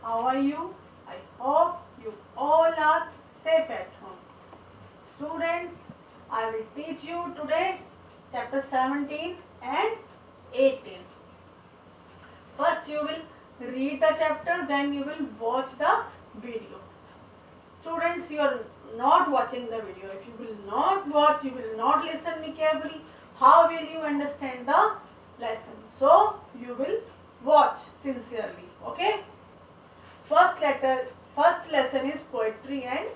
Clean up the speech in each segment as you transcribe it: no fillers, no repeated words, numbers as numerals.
How are you? I hope you all are safe at home. Students, I will teach you today chapter 17 and 18. First you will read the chapter, then you will watch the video. Students, you are not watching the video. If you will not watch, you will not listen me carefully, how will you understand the lesson? So you will watch sincerely. Okay? First lesson is poetry and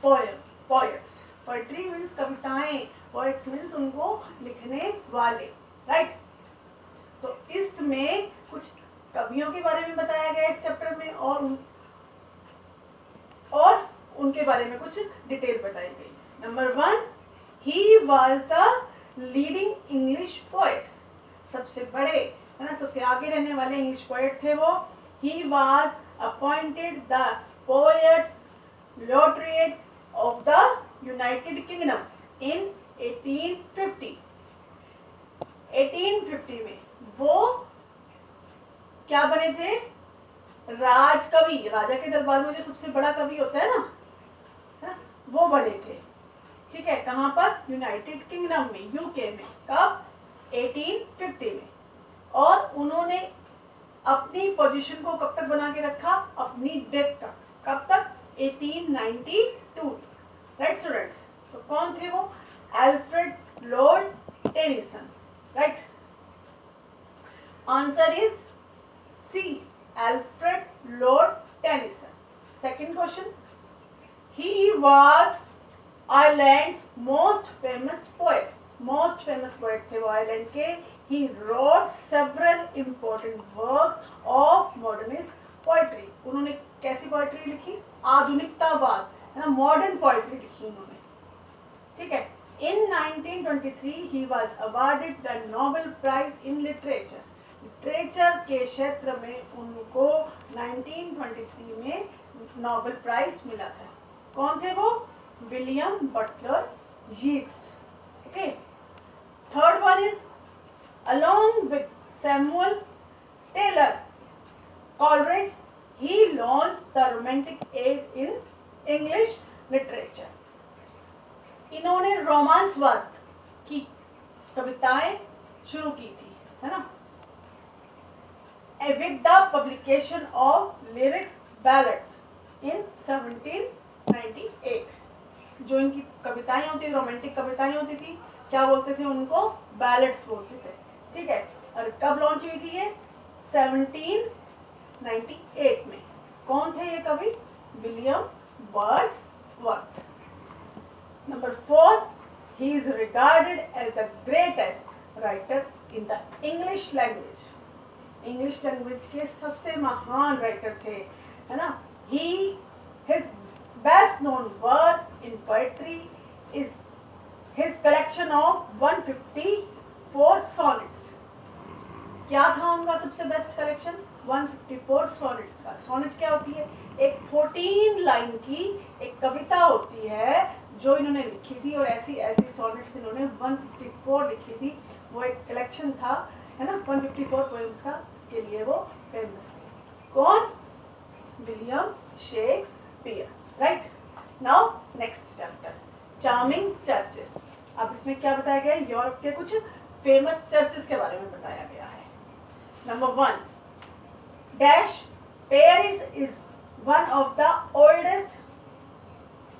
poets. Poetry means कविताएं, poets means उनको लिखने वाले, right? तो इसमें कुछ कवियों के बारे में बताया गया इस चैप्टर में और उनके बारे में कुछ डिटेल बताई गई. Number 1, he was the leading English poet. सबसे बड़े है ना, सबसे आगे रहने वाले इंग्लिश पोएट थे वो. He was appointed the poet laureate of the United Kingdom in 1850. 1850 में वो क्या बने थे? राजकवि. राजा के दरबार में जो सबसे बड़ा कवि होता है ना, वो बने थे. ठीक है, कहाँ पर? यूनाइटेड किंगडम में, यूके में. कब? 1850 में. और उन्होंने अपनी पोजीशन को कब तक बना के रखा? अपनी डेथ तक. कब तक? 1892. Right students? तो कौन थे वो? Alfred Lord Tennyson. Right, answer is C, Alfred Lord Tennyson. Second question, he was Ireland's most famous poet. Most famous poet थे वो आयरलैंड के. He wrote several important works of modernist poetry. उन्होंने कैसी poetry लिखी? आधुनिकतावाद, है ना, modern poetry लिखी उन्होंने. ठीक है. In 1923 he was awarded the Nobel Prize in Literature. Literature के क्षेत्र में उनको 1923 में नोबेल प्राइज मिला था. कौन थे वो? William Butler Yeats. Okay. Third one is along with Samuel Taylor Coleridge he launched the romantic age in English literature. इन्होंने रोमांस वर्क की कविताएं शुरू की थी, है ना, with the publication of lyrics ballads in 1798. जो इनकी कविताएं होती थी, रोमांटिक कविताएं होती थी, क्या बोलते थे उनको? बैलेट्स बोलते थे. ठीक है. और कब लॉन्च हुई थी ये? 1798 में. कौन थे ये कवि? William Wordsworth. Number 4, he is regarded as the greatest writer in the English language. English language के सबसे महान राइटर थे, है ना. his best known work in poetry is his collection of 154 sonnets. क्या था उनका सबसे बेस्ट कलेक्शन? 154 सॉनेट्स का. सॉनेट क्या होती है? एक 14 लाइन की एक कविता होती है जो इन्होंने लिखी थी, और ऐसी ऐसी सॉनेट्स इन्होंने 154 लिखी थी. वो एक कलेक्शन था, है ना, 154 पोएम्स का. इसके लिए वो फेमस थे. कौन? William Shakespeare. Right. Now next chapter, charming churches. अब इसमें क्या बताया गया? यूरोप के कुछ फेमस चर्चेस के बारे में बताया गया है. Number 1, dash Paris is one of the oldest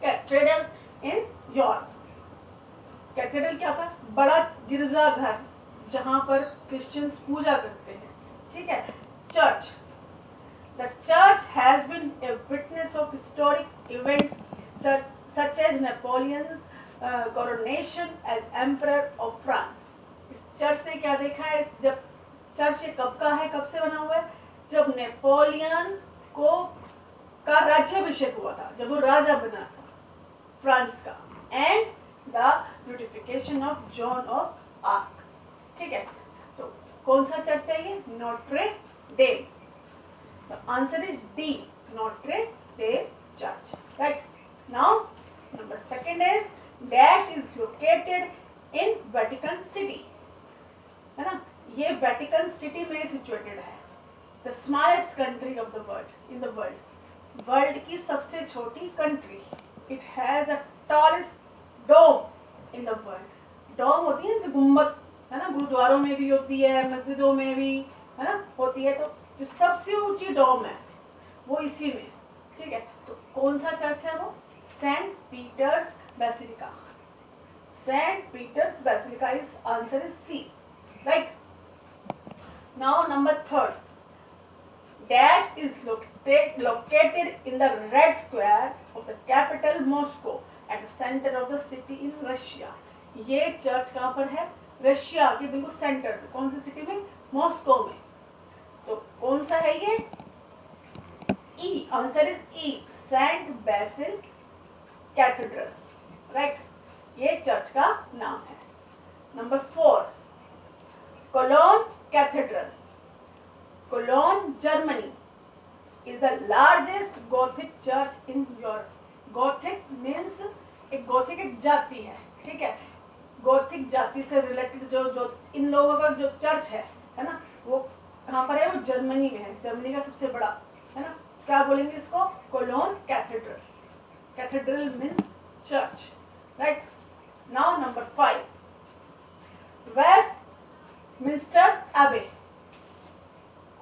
cathedrals in Europe. Cathedral क्या था? बड़ा गिरजाघर जहां पर क्रिश्चियंस पूजा करते हैं. ठीक है. Church. The church has been a witness of historic events such as Napoleon's coronation as Emperor of France. इस चर्च ने क्या देखा है? जब चर्च कब का है, कब से बना हुआ है? जब नेपोलियन का राज्याभिषेक हुआ था, जब वो राजा बना था फ्रांस का. And the beautification of John of arc. ठीक है. तो कौन सा चर्च है ये? Notre Dame. The answer is D, Notre Dame Church. Right. Now, number 2 is dash is located in Vatican City. है ना, ये वेटिकन सिटी में सिचुएटेड है. The smallest country of the world in the world, world की सबसे छोटी country. It has the tallest dome in the world. Dome होती है जैसे गुम्बद, है ना, गुरुद्वारों में भी होती है, मस्जिदों में भी, है ना, होती है. तो जो सबसे ऊंची डोम है वो इसी में. ठीक है, तो कौन सा चर्च है वो? Saint Peter's Basilica. Saint Peter's Basilica is answer is C. Right. Now number third. Dash is located in the red square of the capital Moscow at the center of the city in Russia. ये church कहाँ पर है? Russia के बिल्कुल centre में. कौन सी city में? Moscow में. तो कौन सा है ये? E. Answer is E. Saint Basil Cathedral. Right. ये चर्च का नाम है. Number 4. Cologne Cathedral. Cologne, Germany is the largest Gothic church in Europe. Gothic means एक Gothic एक जाति है. ठीक है, Gothic जाति से रिलेटेड जो इन लोगों का जो चर्च है ना, वो कहाँ पर है? वो जर्मनी में है. जर्मनी का सबसे बड़ा, है ना. क्या बोलेंगे इसको? Cologne cathedral. Cathedral means church. Right. Now number 5. Westminster Abbey.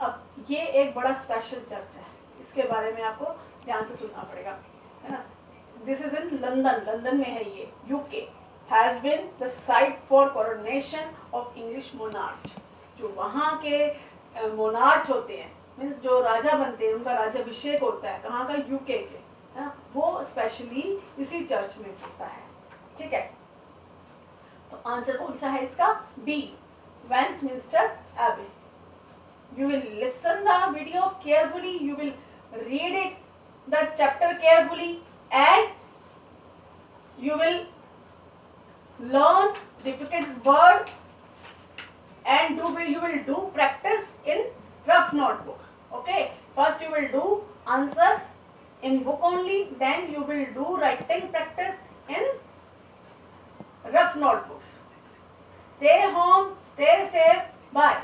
अब ये एक बड़ा स्पेशल चर्च है, इसके बारे में आपको ध्यान से सुनना पड़ेगा, है ना. This is in London. London में है ये. UK has been the site for coronation of English monarch. जो वहाँ के मोनार्च होते हैं, मीन्स जो राजा बनते हैं, उनका राज्याभिषेक होता है कहाँ का? यूके के, है ना. वो स्पेशली इसी चर्च में होता है. ठीक है, तो आंसर कौन सा है इसका? बी. वेस्टमिंस्टर एबे. You will listen the video carefully, you will read it, the chapter carefully, and you will learn difficult word, and you will do practice in rough notebook. Okay, first you will do answers in book only, then you will do writing practice in rough notebooks. Stay home, stay safe, bye.